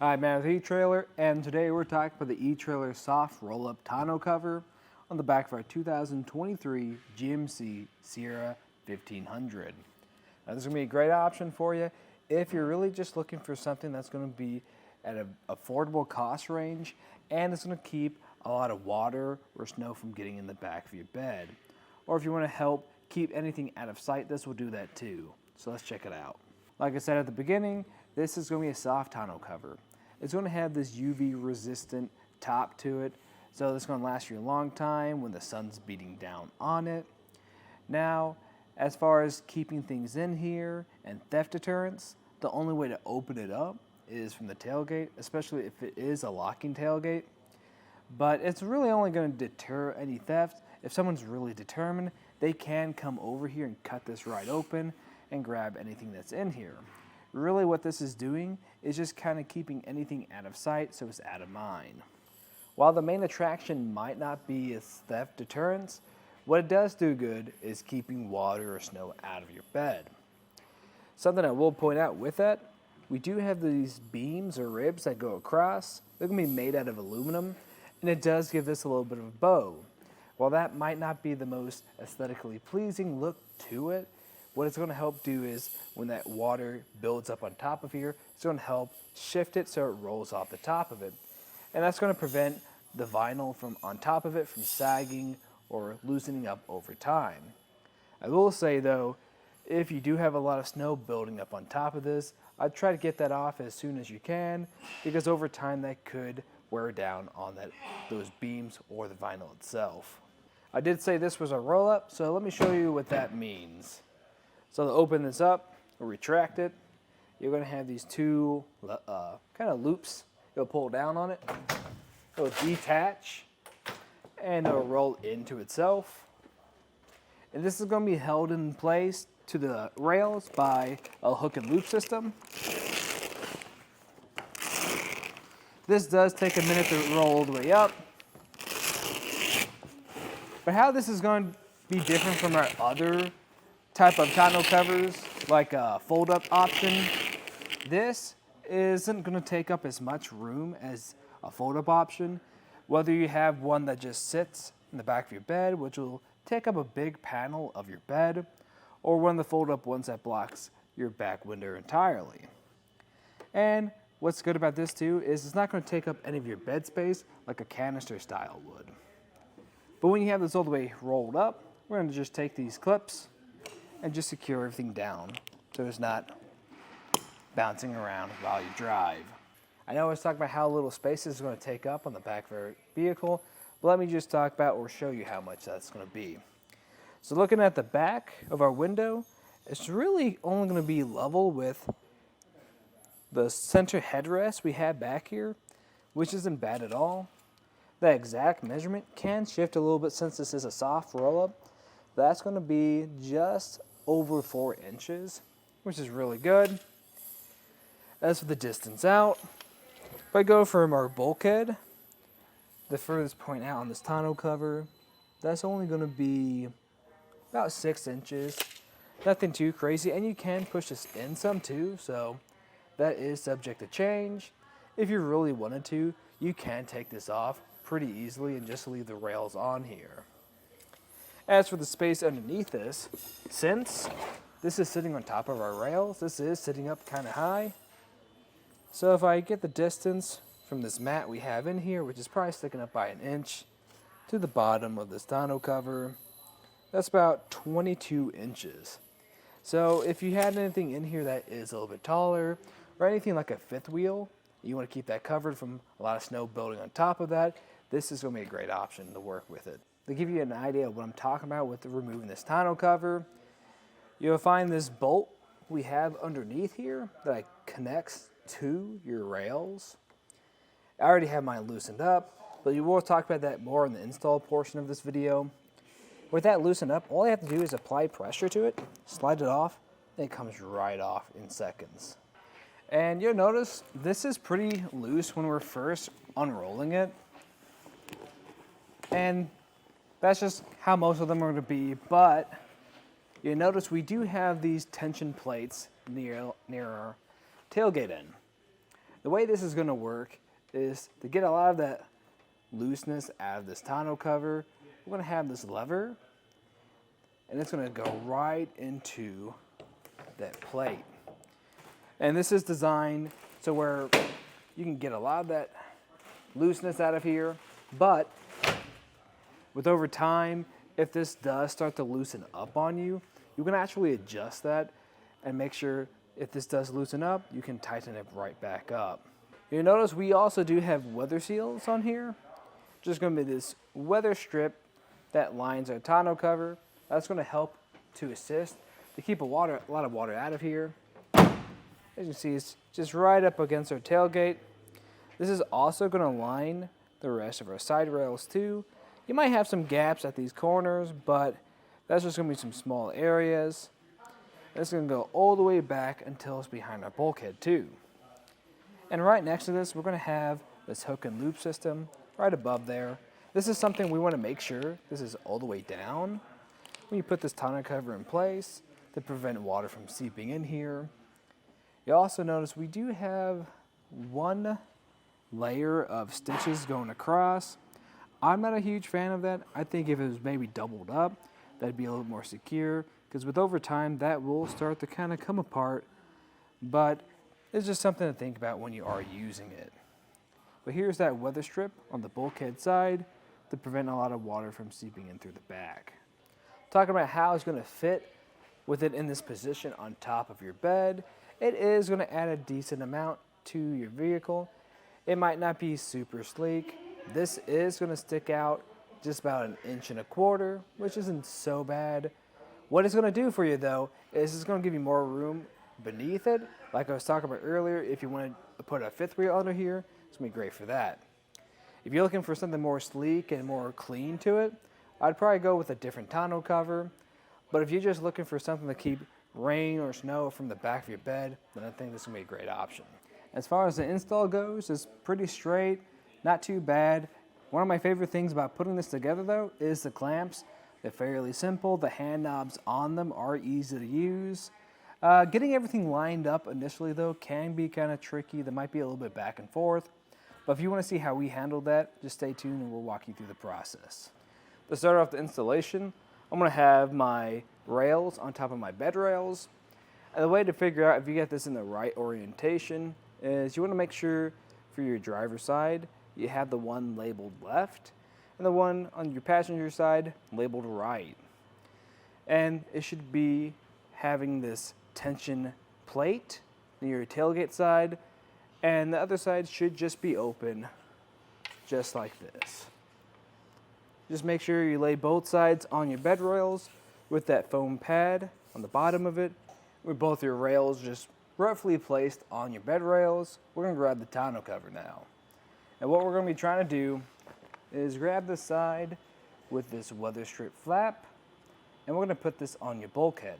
Hi, man, with eTrailer, and today we're talking about the eTrailer soft roll-up tonneau cover on the back of our 2023 GMC Sierra 1500. Now, this is going to be a great option for you if you're really just looking for something that's going to be at an affordable cost range and it's going to keep a lot of water or snow from getting in the back of your bed. Or if you want to help keep anything out of sight, this will do that too. So let's check it out. Like I said at the beginning, this is going to be a soft tonneau cover. It's going to have this UV resistant top to it, so it's going to last you a long time when the sun's beating down on it. Now, as far as keeping things in here and theft deterrence, the only way to open it up is from the tailgate, especially if it is a locking tailgate. But it's really only going to deter any theft. If someone's really determined, they can come over here and cut this right open and grab anything that's in here. Really what this is doing is just kind of keeping anything out of sight so it's out of mind. While the main attraction might not be its theft deterrence, what it does do good is keeping water or snow out of your bed. Something I will point out with that, we do have these beams or ribs that go across. They're going to be made out of aluminum, and it does give this a little bit of a bow. While that might not be the most aesthetically pleasing look to it, what it's going to help do is when that water builds up on top of here, it's going to help shift it so it rolls off the top of it. And that's going to prevent the vinyl from on top of it from sagging or loosening up over time. I will say though, if you do have a lot of snow building up on top of this, I'd try to get that off as soon as you can, because over time that could wear down on those beams or the vinyl itself. I did say this was a roll-up, so let me show you what that means. So to open this up or retract it, you're going to have these two kind of loops. It'll pull down on it, it'll detach, and it'll roll into itself. And this is going to be held in place to the rails by a hook and loop system. This does take a minute to roll all the way up. But how this is going to be different from our other type of tonneau covers, like a fold-up option, this isn't going to take up as much room as a fold-up option. Whether you have one that just sits in the back of your bed, which will take up a big panel of your bed, or one of the fold-up ones that blocks your back window entirely. And what's good about this too is it's not going to take up any of your bed space like a canister style would. But when you have this all the way rolled up, we're going to just take these clips and just secure everything down so it's not bouncing around while you drive. I know I was talking about how little space this is going to take up on the back of our vehicle, but let me just talk about or show you how much that's going to be. So looking at the back of our window, it's really only going to be level with the center headrest we have back here, which isn't bad at all. The exact measurement can shift a little bit since this is a soft roll-up. That's going to be just over 4 inches, which is really good. As for the distance out, if I go from our bulkhead, the furthest point out on this tonneau cover, that's only going to be about 6 inches. Nothing too crazy, and you can push this in some too, so that is subject to change. If you really wanted to, you can take this off pretty easily and just leave the rails on here. As for the space underneath this, since this is sitting on top of our rails, this is sitting up kind of high. So if I get the distance from this mat we have in here, which is probably sticking up by 1 inch, to the bottom of this tonneau cover, that's about 22 inches. So if you had anything in here that is a little bit taller, or anything like a fifth wheel, you want to keep that covered from a lot of snow building on top of that, this is going to be a great option to work with it. To give you an idea of what I'm talking about with removing this tonneau cover, you'll find this bolt we have underneath here that connects to your rails. I already have mine loosened up, but you will talk about that more in the install portion of this video. With that loosened up, all I have to do is apply pressure to it, slide it off, and it comes right off in seconds. And you'll notice this is pretty loose when we're first unrolling it. And that's just how most of them are going to be, but you notice we do have these tension plates near our tailgate end. The way this is gonna work is to get a lot of that looseness out of this tonneau cover, we're gonna have this lever, and it's gonna go right into that plate. And this is designed so where you can get a lot of that looseness out of here, but with over time, if this does start to loosen up on you, you can actually adjust that and make sure if this does loosen up, you can tighten it right back up. You'll notice we also do have weather seals on here. Just gonna be this weather strip that lines our tonneau cover. That's gonna help to assist to keep a lot of water out of here. As you can see, it's just right up against our tailgate. This is also gonna line the rest of our side rails too. You might have some gaps at these corners, but that's just gonna be some small areas. It's gonna go all the way back until it's behind our bulkhead too. And right next to this, we're gonna have this hook and loop system right above there. This is something we wanna make sure this is all the way down when you put this tonneau cover in place to prevent water from seeping in here. You also notice we do have one layer of stitches going across. I'm not a huge fan of that. I think if it was maybe doubled up, that'd be a little more secure, because with over time, that will start to kind of come apart, but it's just something to think about when you are using it. But here's that weather strip on the bulkhead side to prevent a lot of water from seeping in through the back. Talking about how it's gonna fit with it in this position on top of your bed, it is gonna add a decent amount to your vehicle. It might not be super sleek. This is gonna stick out just about 1.25 inches, which isn't so bad. What it's gonna do for you though, is it's gonna give you more room beneath it. Like I was talking about earlier, if you want to put a fifth wheel under here, it's gonna be great for that. If you're looking for something more sleek and more clean to it, I'd probably go with a different tonneau cover. But if you're just looking for something to keep rain or snow from the back of your bed, then I think this is gonna be a great option. As far as the install goes, it's pretty straight, not too bad. One of my favorite things about putting this together though is the clamps. They're fairly simple. The hand knobs on them are easy to use. Getting everything lined up initially though can be kind of tricky. There might be a little bit back and forth. But if you want to see how we handled that, just stay tuned and we'll walk you through the process. To start off the installation, I'm going to have my rails on top of my bed rails. And the way to figure out if you get this in the right orientation is you want to make sure for your driver's side, you have the one labeled left and the one on your passenger side labeled right. And it should be having this tension plate near your tailgate side, and the other side should just be open, just like this. Just make sure you lay both sides on your bed rails with that foam pad on the bottom of it, with both your rails just roughly placed on your bed rails. We're gonna grab the tonneau cover now. And what we're gonna be trying to do is grab the side with this weather strip flap, and we're gonna put this on your bulkhead.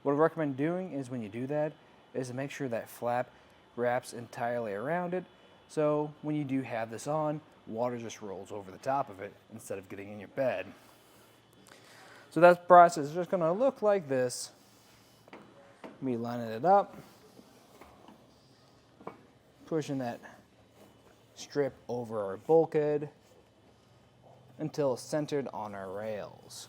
What I recommend doing is when you do that, is to make sure that flap wraps entirely around it, so when you do have this on, water just rolls over the top of it instead of getting in your bed. So that process is just gonna look like this. Me lining it up, pushing that strip over our bulkhead until it's centered on our rails.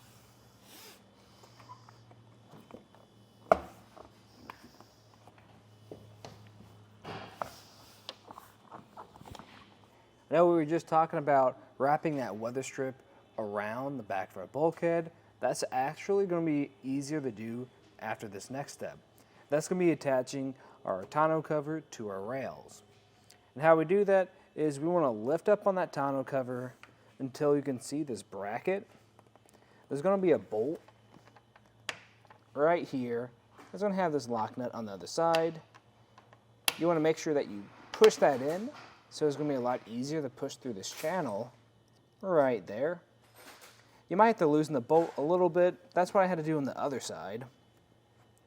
Now we were just talking about wrapping that weather strip around the back of our bulkhead. That's actually going to be easier to do after this next step. That's going to be attaching our tonneau cover to our rails. And how we do that is we want to lift up on that tonneau cover until you can see this bracket. There's going to be a bolt right here. It's going to have this lock nut on the other side. You want to make sure that you push that in, so it's going to be a lot easier to push through this channel right there. You might have to loosen the bolt a little bit. That's what I had to do on the other side.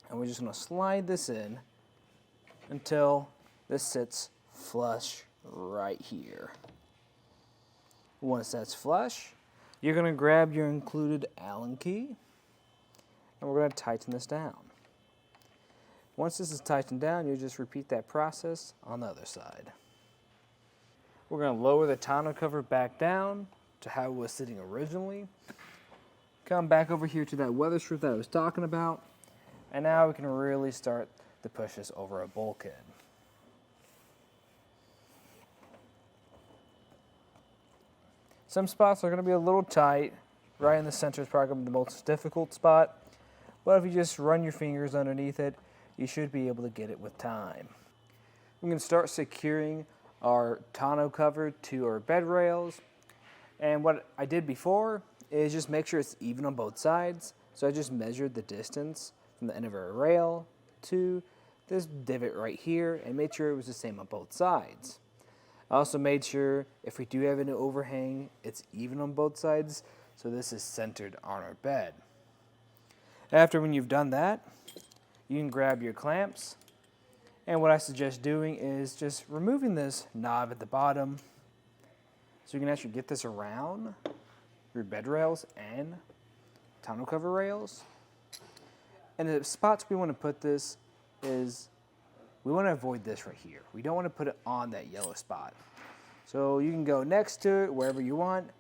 And we're just going to slide this in until this sits flush right here. Once that's flush, you're going to grab your included Allen key, and we're going to tighten this down. Once this is tightened down, you just repeat that process on the other side. We're going to lower the tonneau cover back down to how it was sitting originally. Come back over here to that weather strip that I was talking about. And now we can really start to push this over a bulkhead. Some spots are going to be a little tight. Right in the center is probably going to be the most difficult spot. But if you just run your fingers underneath it, you should be able to get it with time. We're going to start securing our tonneau cover to our bed rails. And what I did before is just make sure it's even on both sides. So I just measured the distance from the end of our rail to this divot right here and made sure it was the same on both sides. I also made sure if we do have an overhang, it's even on both sides, so this is centered on our bed. After when you've done that, you can grab your clamps, and what I suggest doing is just removing this knob at the bottom so you can actually get this around your bed rails and tonneau cover rails. And the spots we want to put this is, we want to avoid this right here. We don't want to put it on that yellow spot. So you can go next to it, wherever you want,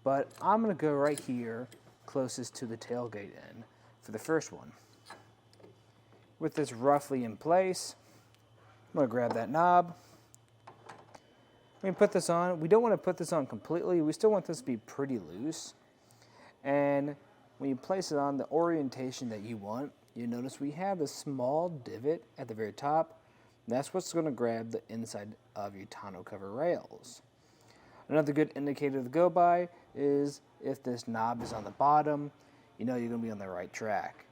but I'm going to go right here, closest to the tailgate end for the first one. With this roughly in place, I'm going to grab that knob. When we put this on, we don't want to put this on completely. We still want this to be pretty loose. And when you place it on the orientation that you want, you notice we have this small divot at the very top. That's what's going to grab the inside of your tonneau cover rails. Another good indicator to go by is if this knob is on the bottom, you know you're going to be on the right track.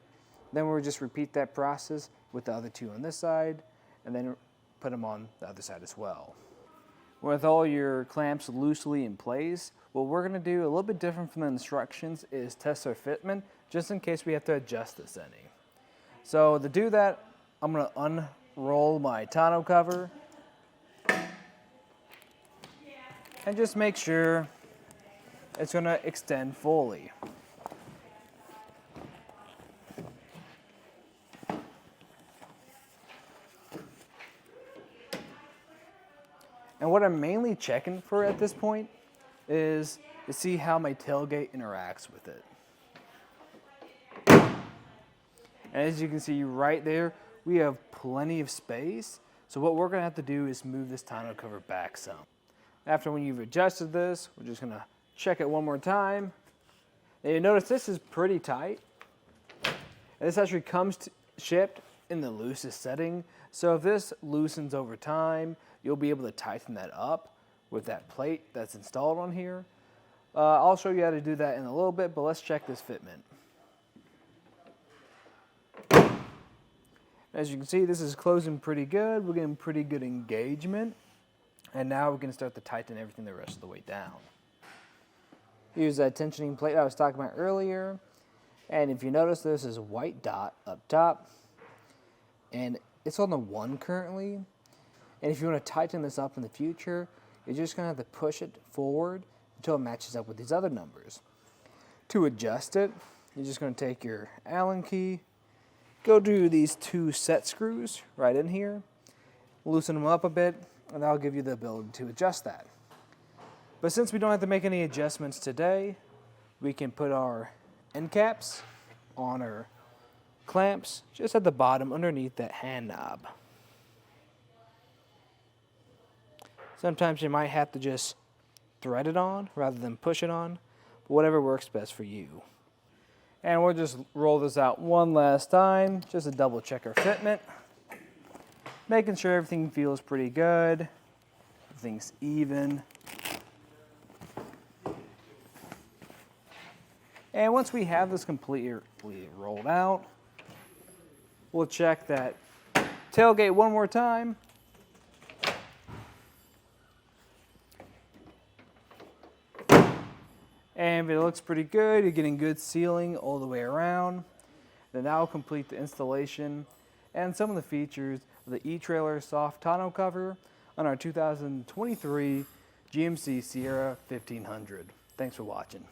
Then we'll just repeat that process with the other two on this side, and then put them on the other side as well. With all your clamps loosely in place, what we're going to do a little bit different from the instructions is test our fitment, just in case we have to adjust this any. So to do that, I'm going to unroll my tonneau cover and just make sure it's going to extend fully. And what I'm mainly checking for at this point is to see how my tailgate interacts with it. And as you can see right there, we have plenty of space. So what we're going to have to do is move this tonneau cover back some. After when you've adjusted this, we're just going to check it one more time. And you notice this is pretty tight. And this actually comes shipped in the loosest setting. So if this loosens over time, you'll be able to tighten that up with that plate that's installed on here. I'll show you how to do that in a little bit, but let's check this fitment. As you can see, this is closing pretty good. We're getting pretty good engagement. And now we're going to start to tighten everything the rest of the way down. Use that tensioning plate I was talking about earlier. And if you notice, there's this white dot up top. And it's on the 1 currently. And if you want to tighten this up in the future, you're just going to have to push it forward until it matches up with these other numbers. To adjust it, you're just going to take your Allen key, go to these 2 set screws right in here, loosen them up a bit, and that'll give you the ability to adjust that. But since we don't have to make any adjustments today, we can put our end caps on our clamps just at the bottom underneath that hand knob. Sometimes you might have to just thread it on rather than push it on, but whatever works best for you. And we'll just roll this out one last time, just to double check our fitment. Making sure everything feels pretty good, everything's even. And once we have this completely rolled out, we'll check that tailgate one more time. And if it looks pretty good, you're getting good sealing all the way around. Then now we'll complete the installation and some of the features of the etrailer soft tonneau cover on our 2023 GMC Sierra 1500. Thanks for watching.